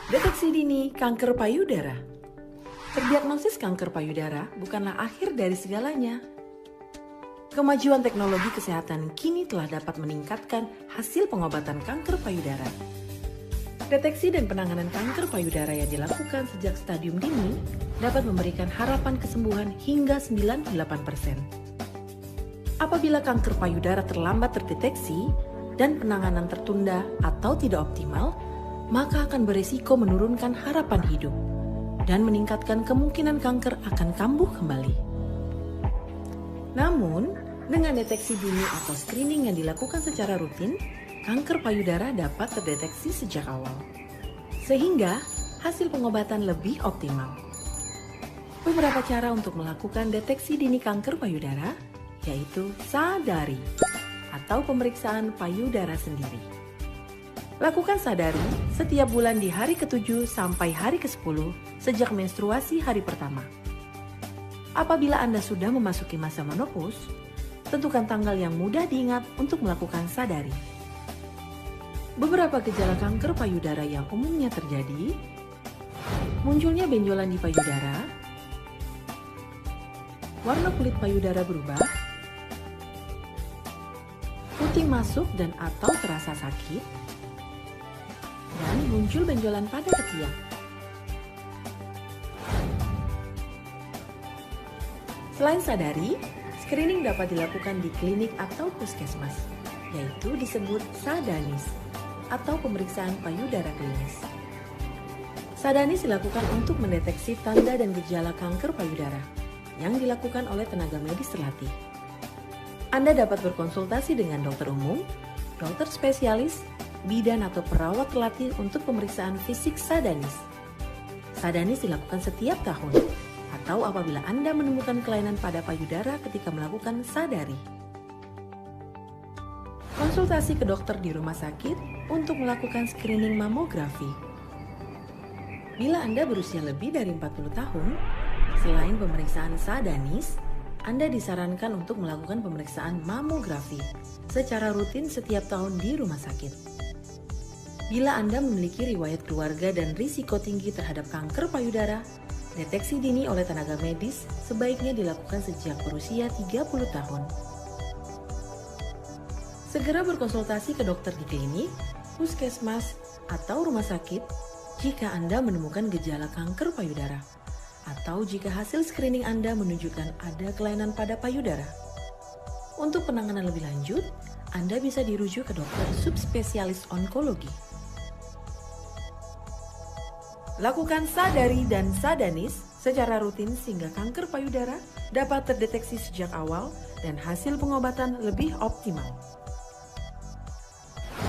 Deteksi dini kanker payudara. Terdiagnosis kanker payudara bukanlah akhir dari segalanya. Kemajuan teknologi kesehatan kini telah dapat meningkatkan hasil pengobatan kanker payudara. Deteksi dan penanganan kanker payudara yang dilakukan sejak stadium dini dapat memberikan harapan kesembuhan hingga 98%. Apabila kanker payudara terlambat terdeteksi dan penanganan tertunda atau tidak optimal, maka akan beresiko menurunkan harapan hidup dan meningkatkan kemungkinan kanker akan kambuh kembali. Namun, dengan deteksi dini atau screening yang dilakukan secara rutin, kanker payudara dapat terdeteksi sejak awal, sehingga hasil pengobatan lebih optimal. Beberapa cara untuk melakukan deteksi dini kanker payudara, yaitu sadari atau pemeriksaan payudara sendiri. Lakukan sadari setiap bulan di hari ke-7 sampai hari ke-10 sejak menstruasi hari pertama. Apabila Anda sudah memasuki masa menopause, tentukan tanggal yang mudah diingat untuk melakukan sadari. Beberapa gejala kanker payudara yang umumnya terjadi: munculnya benjolan di payudara, warna kulit payudara berubah, putih masuk dan atau terasa sakit, dan muncul benjolan pada ketiak. Selain sadari, screening dapat dilakukan di klinik atau puskesmas, yaitu disebut sadanis atau pemeriksaan payudara klinis. Sadanis dilakukan untuk mendeteksi tanda dan gejala kanker payudara yang dilakukan oleh tenaga medis terlatih. Anda dapat berkonsultasi dengan dokter umum, dokter spesialis, bidan atau perawat terlatih untuk pemeriksaan fisik sadanis. Sadanis dilakukan setiap tahun atau apabila Anda menemukan kelainan pada payudara ketika melakukan sadari. Konsultasi ke dokter di rumah sakit untuk melakukan screening mamografi. Bila Anda berusia lebih dari 40 tahun, selain pemeriksaan sadanis, Anda disarankan untuk melakukan pemeriksaan mamografi secara rutin setiap tahun di rumah sakit. Bila Anda memiliki riwayat keluarga dan risiko tinggi terhadap kanker payudara, deteksi dini oleh tenaga medis sebaiknya dilakukan sejak berusia 30 tahun. Segera berkonsultasi ke dokter di klinik, puskesmas, atau rumah sakit jika Anda menemukan gejala kanker payudara, atau jika hasil screening Anda menunjukkan ada kelainan pada payudara. Untuk penanganan lebih lanjut, Anda bisa dirujuk ke dokter subspesialis onkologi. Lakukan sadari dan sadanis secara rutin sehingga kanker payudara dapat terdeteksi sejak awal dan hasil pengobatan lebih optimal.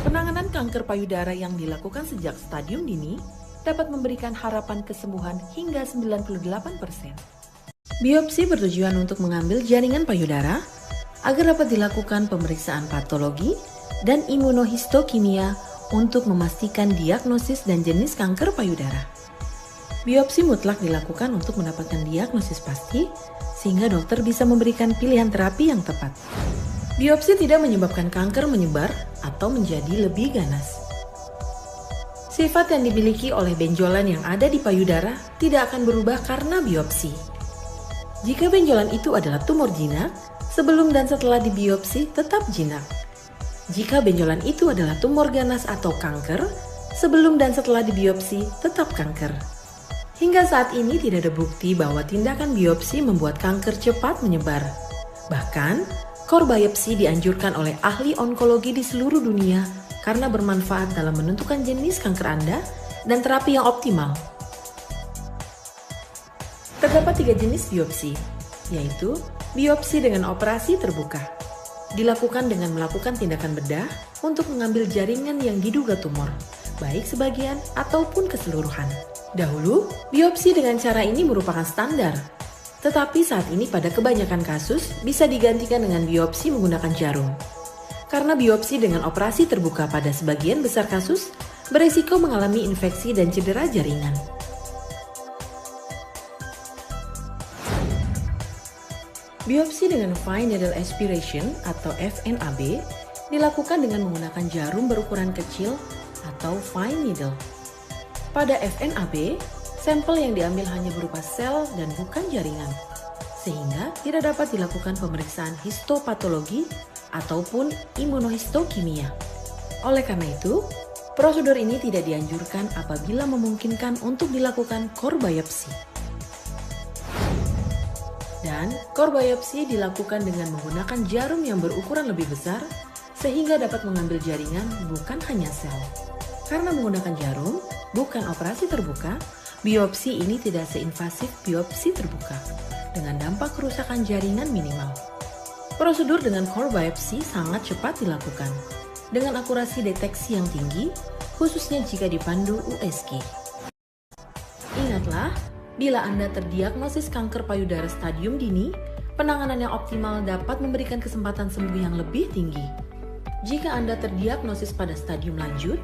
Penanganan kanker payudara yang dilakukan sejak stadium dini dapat memberikan harapan kesembuhan hingga 98%. Biopsi bertujuan untuk mengambil jaringan payudara agar dapat dilakukan pemeriksaan patologi dan imunohistokimia untuk memastikan diagnosis dan jenis kanker payudara. Biopsi mutlak dilakukan untuk mendapatkan diagnosis pasti, sehingga dokter bisa memberikan pilihan terapi yang tepat. Biopsi tidak menyebabkan kanker menyebar atau menjadi lebih ganas. Sifat yang dimiliki oleh benjolan yang ada di payudara tidak akan berubah karena biopsi. Jika benjolan itu adalah tumor jinak, sebelum dan setelah dibiopsi tetap jinak. Jika benjolan itu adalah tumor ganas atau kanker, sebelum dan setelah dibiopsi tetap kanker. Hingga saat ini tidak ada bukti bahwa tindakan biopsi membuat kanker cepat menyebar. Bahkan, core biopsi dianjurkan oleh ahli onkologi di seluruh dunia karena bermanfaat dalam menentukan jenis kanker Anda dan terapi yang optimal. Terdapat 3 jenis biopsi, yaitu biopsi dengan operasi terbuka. Dilakukan dengan melakukan tindakan bedah untuk mengambil jaringan yang diduga tumor, baik sebagian ataupun keseluruhan. Dahulu, biopsi dengan cara ini merupakan standar. Tetapi saat ini pada kebanyakan kasus bisa digantikan dengan biopsi menggunakan jarum. Karena biopsi dengan operasi terbuka pada sebagian besar kasus beresiko mengalami infeksi dan cedera jaringan. Biopsi dengan fine needle aspiration atau FNAB dilakukan dengan menggunakan jarum berukuran kecil atau fine needle. Pada FNAB, sampel yang diambil hanya berupa sel dan bukan jaringan, sehingga tidak dapat dilakukan pemeriksaan histopatologi ataupun imunohistokimia. Oleh karena itu, prosedur ini tidak dianjurkan apabila memungkinkan untuk dilakukan core biopsy. Dan core biopsy dilakukan dengan menggunakan jarum yang berukuran lebih besar sehingga dapat mengambil jaringan bukan hanya sel. Karena menggunakan jarum, bukan operasi terbuka, biopsi ini tidak seinvasif biopsi terbuka, dengan dampak kerusakan jaringan minimal. Prosedur dengan core biopsy sangat cepat dilakukan, dengan akurasi deteksi yang tinggi, khususnya jika dipandu USG. Ingatlah, bila Anda terdiagnosis kanker payudara stadium dini, penanganan yang optimal dapat memberikan kesempatan sembuh yang lebih tinggi. Jika Anda terdiagnosis pada stadium lanjut,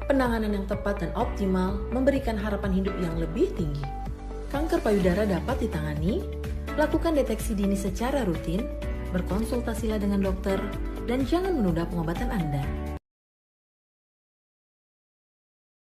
penanganan yang tepat dan optimal memberikan harapan hidup yang lebih tinggi. Kanker payudara dapat ditangani, lakukan deteksi dini secara rutin, berkonsultasilah dengan dokter, dan jangan menunda pengobatan Anda.